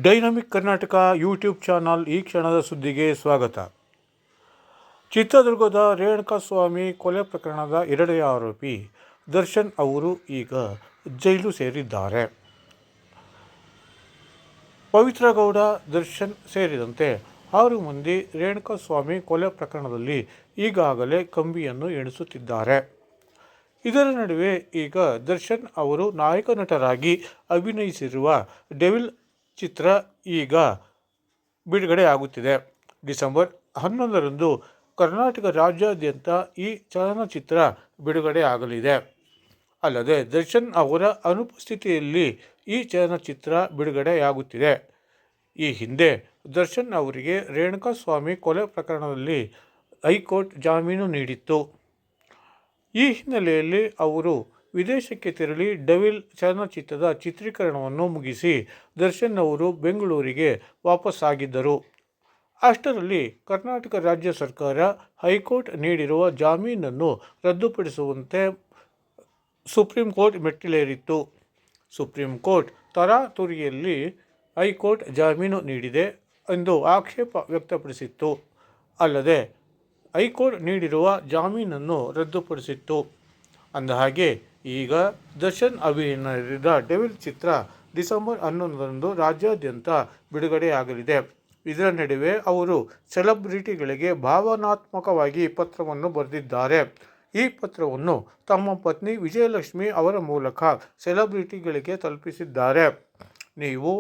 Dynamic Karnataka YouTube channel ಈ ಕ್ಷಣದ ಸುದ್ದಿಗೆ ಸ್ವಾಗತ. ಚಿತ್ರದುರ್ಗದ ರೇಣುಕಾಸ್ವಾಮಿ ಕೊಲೆ ಪ್ರಕರಣದ ಎರಡನೇ ಆರೋಪಿ ದರ್ಶನ್ ಅವರು ಈಗ ಜೈಲು ಸೇರಿದ್ದಾರೆ. ಪವಿತ್ರ ಗೌಡ, ದರ್ಶನ್ ಸೇರಿದಂತೆ 6 ಮಂದಿ ರೇಣುಕಾಸ್ವಾಮಿ ಕೊಲೆ ಪ್ರಕರಣದಲ್ಲಿ ಈಗಾಗಲೇ ಕಂಬಿಯನ್ನು ಎಣಿಸುತ್ತಿದ್ದಾರೆ. ಇದರ ನಡುವೆ ಈಗ ದರ್ಶನ್ ಅವರು ನಾಯಕ ನಟರಾಗಿ ಅಭಿನಯಿಸಿರುವ ಡೆವಿಲ್ ಚಿತ್ರ ಈಗ ಬಿಡುಗಡೆ ಆಗುತ್ತಿದೆ. ಡಿಸೆಂಬರ್ 11ರಂದು ಕರ್ನಾಟಕ ರಾಜ್ಯಾದ್ಯಂತ ಈ ಚಲನಚಿತ್ರ ಬಿಡುಗಡೆ ಆಗಲಿದೆ. ಅಲ್ಲದೆ ದರ್ಶನ್ ಅವರ ಅನುಪಸ್ಥಿತಿಯಲ್ಲಿ ಈ ಚಲನಚಿತ್ರ ಬಿಡುಗಡೆಯಾಗುತ್ತಿದೆ. ಈ ಹಿಂದೆ ದರ್ಶನ್ ಅವರಿಗೆ ರೇಣುಕಾಸ್ವಾಮಿ ಕೊಲೆ ಪ್ರಕರಣದಲ್ಲಿ ಹೈಕೋರ್ಟ್ ಜಾಮೀನು ನೀಡಿತ್ತು. ಈ ಹಿನ್ನೆಲೆಯಲ್ಲಿ ಅವರು ವಿದೇಶಕ್ಕೆ ತೆರಳಿ ಡೆವಿಲ್ ಚಲನಚಿತ್ರದ ಚಿತ್ರೀಕರಣವನ್ನು ಮುಗಿಸಿ ದರ್ಶನ್ ಅವರು ಬೆಂಗಳೂರಿಗೆ ವಾಪಸ್ಸಾಗಿದ್ದರು. ಅಷ್ಟರಲ್ಲಿ ಕರ್ನಾಟಕ ರಾಜ್ಯ ಸರ್ಕಾರ ಹೈಕೋರ್ಟ್ ನೀಡಿರುವ ಜಾಮೀನನ್ನು ರದ್ದುಪಡಿಸುವಂತೆ ಸುಪ್ರೀಂ ಕೋರ್ಟ್ ಮೆಟ್ಟಿಲೇರಿತ್ತು. ಸುಪ್ರೀಂ ಕೋರ್ಟ್ ತರಾತುರಿಯಲ್ಲಿ ಹೈಕೋರ್ಟ್ ಜಾಮೀನು ನೀಡಿದೆ ಎಂದು ಆಕ್ಷೇಪ ವ್ಯಕ್ತಪಡಿಸಿತ್ತು. ಅಲ್ಲದೆ ಹೈಕೋರ್ಟ್ ನೀಡಿರುವ ಜಾಮೀನನ್ನು ರದ್ದುಪಡಿಸಿತ್ತು. ಅಂದಹಾಗೆ ಈಗ ದರ್ಶನ್ ಅಭಿನಯದ ಡೆವಿಲ್ ಚಿತ್ರ ಡಿಸೆಂಬರ್ 11ರಂದು ರಾಜ್ಯಾದ್ಯಂತ ಬಿಡುಗಡೆಯಾಗಲಿದೆ. ಇದರ ನಡುವೆ ಅವರು ಸೆಲೆಬ್ರಿಟಿಗಳಿಗೆ ಭಾವನಾತ್ಮಕವಾಗಿ ಪತ್ರವನ್ನು ಬರೆದಿದ್ದಾರೆ. ಈ ಪತ್ರವನ್ನು ತಮ್ಮ ಪತ್ನಿ ವಿಜಯಲಕ್ಷ್ಮಿ ಅವರ ಮೂಲಕ ಸೆಲೆಬ್ರಿಟಿಗಳಿಗೆ ತಲುಪಿಸಿದ್ದಾರೆ. ನೀವು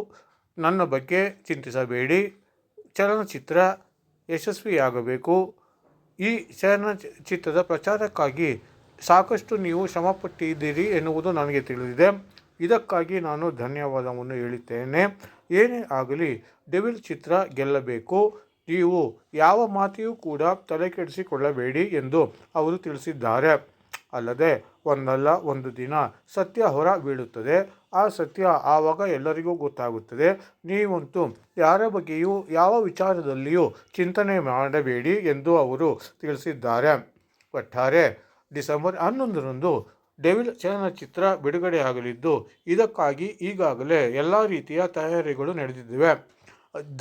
ನನ್ನ ಬಗ್ಗೆ ಚಿಂತಿಸಬೇಡಿ, ಚಲನಚಿತ್ರ ಯಶಸ್ವಿಯಾಗಬೇಕು. ಈ ಚಲನಚಿತ್ರದ ಪ್ರಚಾರಕ್ಕಾಗಿ ಸಾಕಷ್ಟು ನೀವು ಶ್ರಮಪಟ್ಟಿದ್ದೀರಿ ಎನ್ನುವುದು ನನಗೆ ತಿಳಿದಿದೆ. ಇದಕ್ಕಾಗಿ ನಾನು ಧನ್ಯವಾದವನ್ನು ಹೇಳುತ್ತೇನೆ. ಏನೇ ಆಗಲಿ ಡೆವಿಲ್ ಚಿತ್ರ ಗೆಲ್ಲಬೇಕು. ನೀವು ಯಾವ ಮಾತೆಯೂ ಕೂಡ ತಲೆಕೆಡಿಸಿಕೊಳ್ಳಬೇಡಿ ಎಂದು ಅವರು ತಿಳಿಸಿದ್ದಾರೆ. ಅಲ್ಲದೆ ಒಂದಲ್ಲ ಒಂದು ದಿನ ಸತ್ಯ ಹೊರ ಬೀಳುತ್ತದೆ. ಆ ಸತ್ಯ ಆವಾಗ ಎಲ್ಲರಿಗೂ ಗೊತ್ತಾಗುತ್ತದೆ. ನೀವಂತೂ ಯಾರ ಬಗ್ಗೆಯೂ ಯಾವ ವಿಚಾರದಲ್ಲಿಯೂ ಚಿಂತನೆ ಮಾಡಬೇಡಿ ಎಂದು ಅವರು ತಿಳಿಸಿದ್ದಾರೆ. ಒಟ್ಟಾರೆ ಡಿಸೆಂಬರ್ 11ರಂದು ಡೆವಿಲ್ ಚಲನಚಿತ್ರ ಬಿಡುಗಡೆಯಾಗಲಿದ್ದು, ಇದಕ್ಕಾಗಿ ಈಗಾಗಲೇ ಎಲ್ಲ ರೀತಿಯ ತಯಾರಿಗಳು ನಡೆದಿವೆ.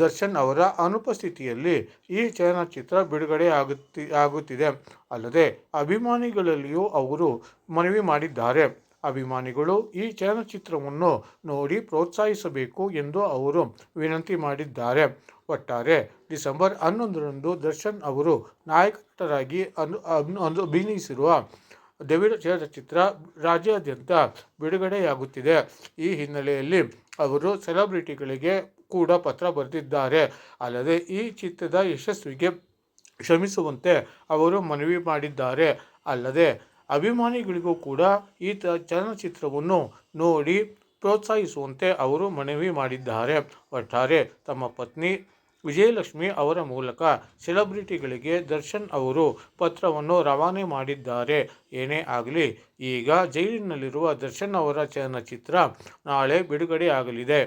ದರ್ಶನ್ ಅವರ ಅನುಪಸ್ಥಿತಿಯಲ್ಲಿ ಈ ಚಲನಚಿತ್ರ ಬಿಡುಗಡೆ ಆಗುತ್ತಿದೆ. ಅಲ್ಲದೆ ಅಭಿಮಾನಿಗಳಲ್ಲಿಯೂ ಅವರು ಮನವಿ ಮಾಡಿದ್ದಾರೆ. ಅಭಿಮಾನಿಗಳು ಈ ಚಲನಚಿತ್ರವನ್ನು ನೋಡಿ ಪ್ರೋತ್ಸಾಹಿಸಬೇಕು ಎಂದು ಅವರು ವಿನಂತಿ ಮಾಡಿದ್ದಾರೆ. ಒಟ್ಟಾರೆ ಡಿಸೆಂಬರ್ 11ರಂದು ದರ್ಶನ್ ಅವರು ನಾಯಕ ನಟರಾಗಿ ಅಭಿನಯಿಸಿರುವ ಡೆವಿಲ್ ಚಲನಚಿತ್ರ ರಾಜ್ಯಾದ್ಯಂತ ಬಿಡುಗಡೆಯಾಗುತ್ತಿದೆ. ಈ ಹಿನ್ನೆಲೆಯಲ್ಲಿ ಅವರು ಸೆಲೆಬ್ರಿಟಿಗಳಿಗೆ ಕೂಡ ಪತ್ರ ಬರೆದಿದ್ದಾರೆ. ಅಲ್ಲದೆ ಈ ಚಿತ್ರದ ಯಶಸ್ವಿಗೆ ಶ್ರಮಿಸುವಂತೆ ಅವರು ಮನವಿ ಮಾಡಿದ್ದಾರೆ. ಅಲ್ಲದೆ ಅಭಿಮಾನಿಗಳಿಗೂ ಕೂಡ ಈ ಚಲನಚಿತ್ರವನ್ನು ನೋಡಿ ಪ್ರೋತ್ಸಾಹಿಸುವಂತೆ ಅವರು ಮನವಿ ಮಾಡಿದ್ದಾರೆ. ಒಟ್ಟಾರೆ ತಮ್ಮ ಪತ್ನಿ ವಿಜಯಲಕ್ಷ್ಮಿ ಅವರ ಮೂಲಕ ಸೆಲೆಬ್ರಿಟಿಗಳಿಗೆ ದರ್ಶನ್ ಅವರು ಪತ್ರವನ್ನು ರವಾನೆ ಮಾಡಿದ್ದಾರೆ. ಏನೇ ಆಗಲಿ ಈಗ ಜೈಲಿನಲ್ಲಿರುವ ದರ್ಶನ್ ಅವರ ಚಲನಚಿತ್ರ ನಾಳೆ ಬಿಡುಗಡೆಯಾಗಲಿದೆ.